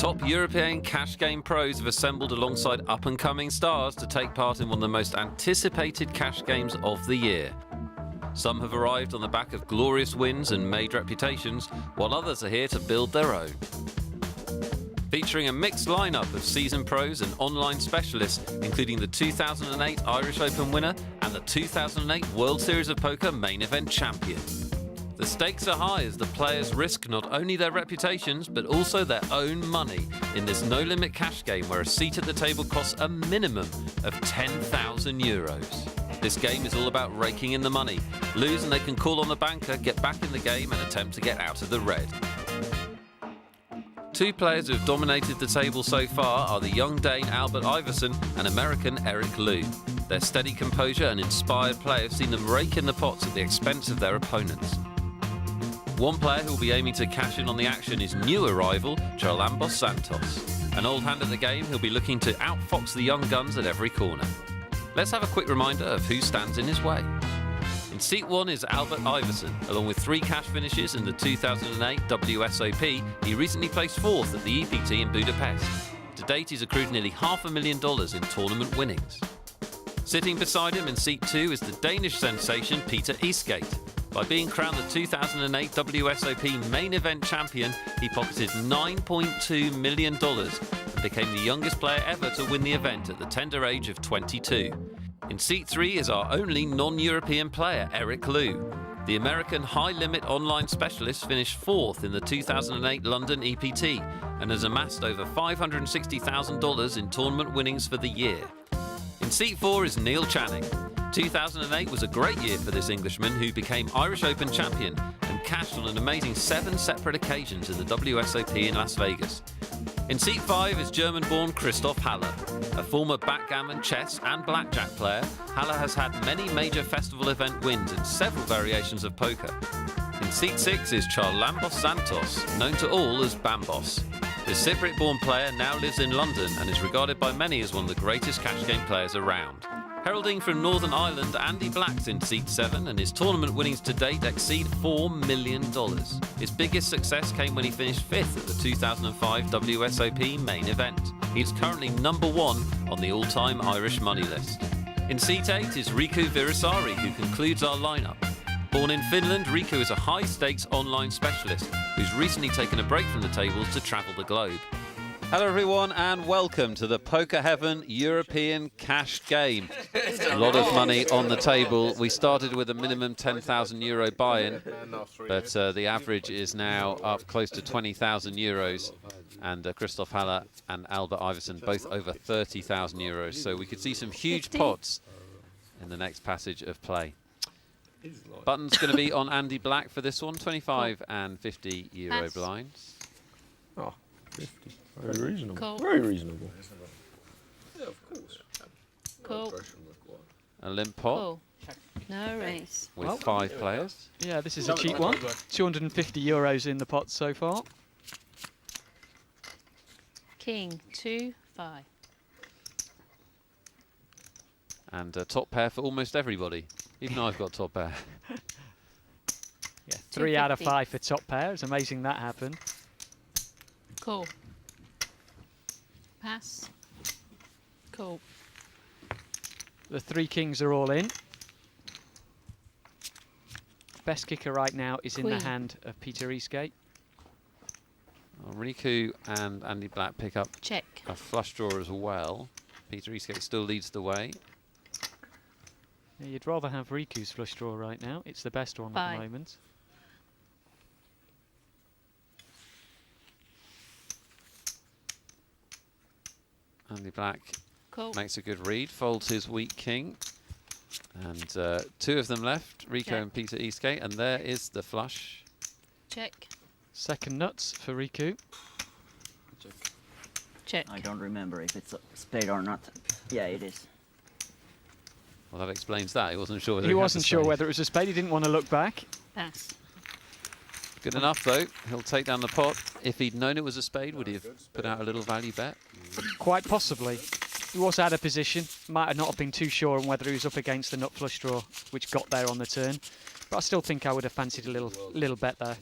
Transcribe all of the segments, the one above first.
Top European cash game pros have assembled alongside up-and-coming stars to take part in one of the most anticipated cash games of the year. Some have arrived on the back of glorious wins and made reputations, while others are here to build their own. Featuring a mixed lineup of seasoned pros and online specialists, including the 2008 Irish Open winner and the 2008 World Series of Poker main event champion. The stakes are high as the players risk not only their reputations but also their own money in this no-limit cash game where a seat at the table costs a minimum of €10,000. This game is all about raking in the money. Lose and they can call on the banker, get back in the game and attempt to get out of the red. Two players who have dominated the table so far are the young Dane Albert Iverson and American Eric Liu. Their steady composure and inspired play have seen them rake in the pots at the expense of their opponents. One player who will be aiming to cash in on the action is new arrival Charalambos Santos. An old hand at the game who'll be looking to outfox the young guns at every corner. Let's have a quick reminder of who stands in his way. In seat 1 is Albert Iverson. Along with 3 cash finishes in the 2008 WSOP, he recently placed 4th at the EPT in Budapest. To date, he's accrued nearly $500,000 in tournament winnings. Sitting beside him in seat 2 is the Danish sensation Peter Eastgate. By being crowned the 2008 WSOP main event champion, he pocketed $9.2 million and became the youngest player ever to win the event at the tender age of 22. In seat 3 is our only non-European player, Eric Liu. The American high-limit online specialist finished 4th in the 2008 London EPT and has amassed over $560,000 in tournament winnings for the year. In seat 4 is Neil Channing. 2008 was a great year for this Englishman who became Irish Open champion and cashed on an amazing 7 separate occasions in the WSOP in Las Vegas. In seat 5 is German-born Christoph Haller. A former backgammon, chess and blackjack player, Haller has had many major festival event wins in several variations of poker. In seat 6 is Charalambos Santos, known to all as Bambos. This Cypriot-born player now lives in London and is regarded by many as one of the greatest cash game players around. Heralding from Northern Ireland, Andy Black's in seat 7 and his tournament winnings to date exceed $4 million. His biggest success came when he finished 5th at the 2005 WSOP main event. He's currently number 1 on the all-time Irish money list. In seat 8 is Riku Virisari, who concludes our lineup. Born in Finland, Riku is a high-stakes online specialist who's recently taken a break from the tables to travel the globe. Hello everyone and welcome to the Poker Heaven European Cash Game. A lot of money on the table. We started with a minimum €10,000 buy-in, but the average is now up close to €20,000, and Christoph Haller and Albert Iverson both over €30,000. So we could see some huge pots in the next passage of play. Button's going to be on Andy Black for this one, 25 and €50 blinds. Oh, 50. Very reasonable. Cool. Very reasonable. Yeah, of course. Cool. A limp pot Cool. No race. with 5 players. Yeah, this is a cheap one. €250 in the pot so far. King, 2, 5. And top pair for almost everybody. Even I've got top pair. Yeah, 3 out of 250. 5 for top pair. It's amazing that happened. Cool. Pass. Cool. The 3 kings are all in. Best kicker right now is in Queen. the hand of Peter Eastgate. Well, Riku and Andy Black pick up Check. a flush draw as well. Peter Eastgate still leads the way. Yeah, you'd rather have Riku's flush draw right now. It's the best one at 5. the moment. Andy Black Cool. makes a good read, folds his weak king. And 2 of them left, Riku Check. and Peter Eastgate. And there is the flush. Check. Second nuts for Riku. Check. I don't remember if it's a spade or not. Yeah, it is. Well, that explains that. He wasn't sure whether He had wasn't the sure spade. whether it was a spade. He didn't want to look back. Pass. Good enough, though. He'll take down the pot. If he'd known it was a spade, would he have put out a little value bet? Quite possibly. He was out of position. Might have not have been too sure on whether he was up against the nut flush draw, which got there on the turn. But I still think I would have fancied a little bet there.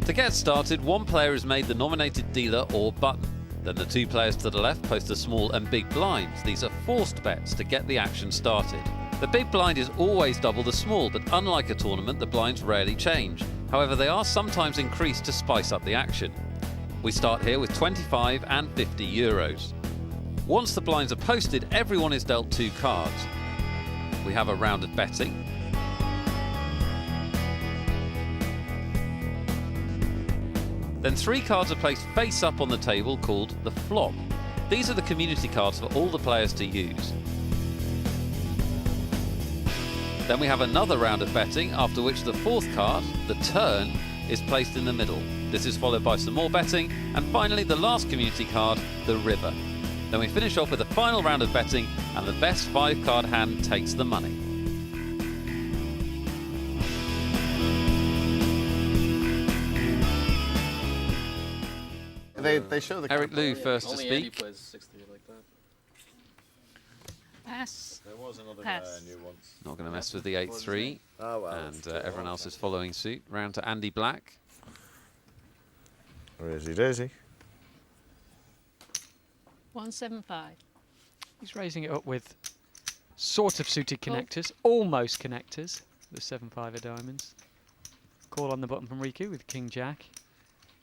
To get started, one player is made the nominated dealer or button. Then the two players to the left post the small and big blinds. These are forced bets to get the action started. The big blind is always double the small, but unlike a tournament, the blinds rarely change. However, they are sometimes increased to spice up the action. We start here with 25 and 50 euros. Once the blinds are posted, everyone is dealt 2 cards. We have a round of betting. Then 3 cards are placed face up on the table called the flop. These are the community cards for all the players to use. Then we have another round of betting, after which the 4th card, the turn, is placed in the middle. This is followed by some more betting, and finally the last community card, the river. Then we finish off with a final round of betting, and the best 5-card hand takes the money. They show the Eric Lou first to Only Andy speak. plays 60 like that. Pass. There was another Pass. new once. Not going to mess with the 8-3, Oh, well. and everyone else is following suit. Round to Andy Black. Easy daisy. 175. He's raising it up with sort of suited Cool. connectors, almost connectors. The 7-5 of diamonds. Call on the button from Riku with King Jack.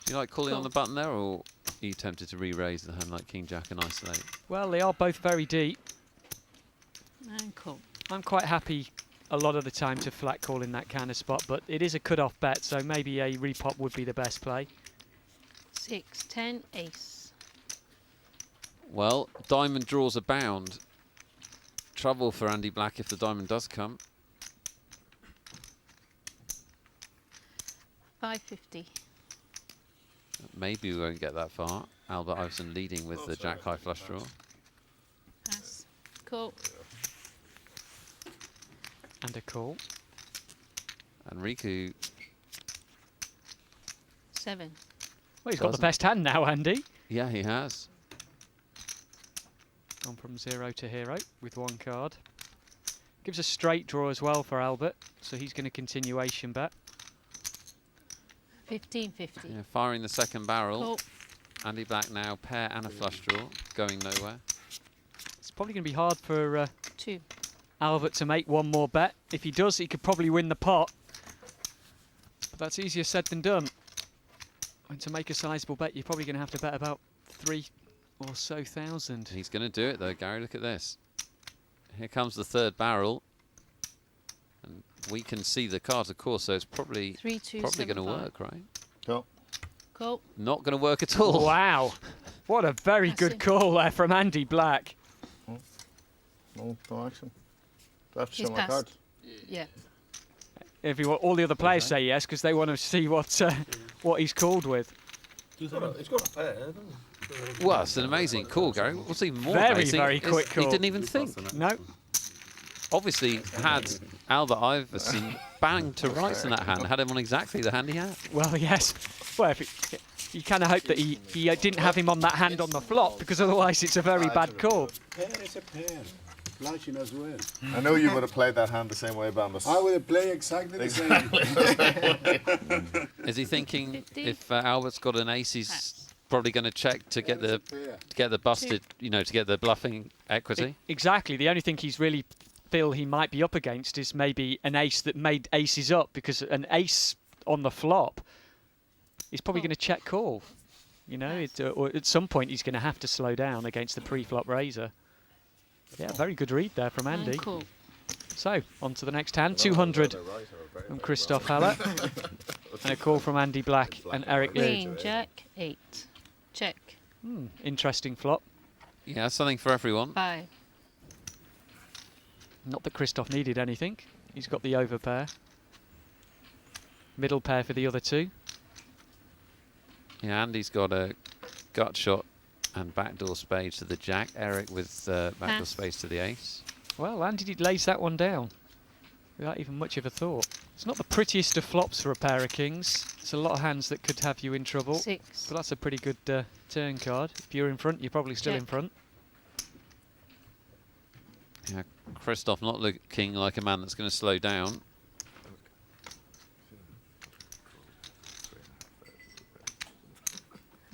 Do you like calling on Cool. the button there, or are you tempted to re-raise the hand like King Jack and isolate? Well, they are both very deep. And cool. I'm quite happy a lot of the time to flat call in that kind of spot, but it is a cut-off bet, so maybe a repop would be the best play. 6, 10, ace. Well, diamond draws abound. Trouble for Andy Black if the diamond does come. 550. Maybe we won't get that far. Albert Iverson leading with the Jack high flush draw. Pass. Cool. And a call. And Riku, 7. Well, he's got the Doesn't- best hand now, Andy. yeah, he has. Gone from 0 to hero with 1 card. Gives a straight draw as well for Albert, so he's going to continuation bet. 1550. Yeah, firing the second barrel. Cool. Andy Black now pair and a flush draw, going nowhere. It's probably going to be hard for 2. Albert to make one more bet. If he does, he could probably win the pot. But that's easier said than done. And to make a sizable bet, you're probably going to have to bet about 3 or so thousand. He's going to do it though, Gary. Look at this. Here comes the 3rd barrel. And we can see the cards, of course, so it's probably 3, 2, going to 7, 5. work, right? Cool. Cool. Not going to work at all. Wow. What a very good Massive. call there from Andy Black. No action. Do I have to He's show my passed. card? Yeah. Everyone, all the other players say yes because they want to see what he's called with. It's got a pair, doesn't it? Well, it's an amazing call, Gary. What's even more Very, amazing very is quick he call. didn't even think. No. Obviously, had Albert Iverson banged to rights in that hand, had him on exactly the hand he had. Well, yes. Well, you kind of hope that he didn't have him on that hand on the flop because otherwise it's a very bad call. Pair is a pair. Flashing as well. I know you would have played that hand the same way, Bambus. I will play exactly the same. Is he thinking 50. if Albert's got an ace, he's Pass. probably going to check to get the busted, to get the bluffing equity? Exactly. The only thing he's really feel he might be up against is maybe an ace that made aces up because an ace on the flop is probably going to check call. Or at some point he's going to have to slow down against the pre-flop raiser. Yeah, very good read there from Andy. And cool. So, on to the next hand. 200 from Christoph Haller. And a call from Andy Black and Eric Lee. Queen, Jack, 8. Check. Interesting flop. Yeah, something for everyone. 5. Not that Christoph needed anything. He's got the overpair. Middle pair for the other two. Yeah, Andy's got a gut shot and backdoor spade to the jack. Eric with backdoor Pass. spades to the ace. Well, Andy lays that one down without even much of a thought. It's not the prettiest of flops for a pair of kings. It's a lot of hands that could have you in trouble. 6. But that's a pretty good turn card. If you're in front, you're probably still in Check. front. Yeah, Christoph not looking like a man that's going to slow down.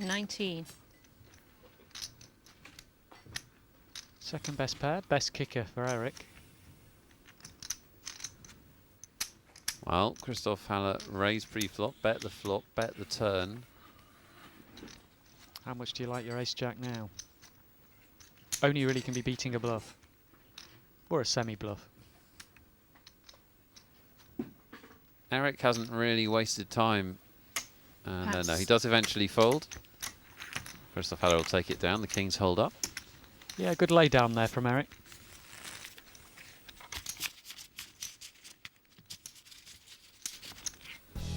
19. Second best pair, best kicker for Eric. Well, Christoph Haller raised pre-flop, bet the flop, bet the turn. How much do you like your ace-jack now? Only really can be beating a bluff. Or a semi-bluff. Eric hasn't really wasted time. No, Pass. he does eventually fold. Christoph Haller will take it down. The kings hold up. Yeah, good lay down there from Eric.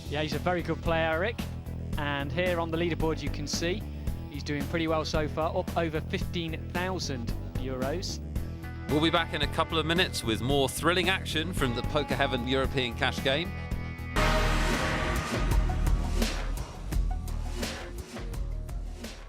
Yeah, he's a very good player, Eric. And here on the leaderboard you can see he's doing pretty well so far, up over 15,000 euros. We'll be back in a couple of minutes with more thrilling action from the Poker Heaven European Cash Game.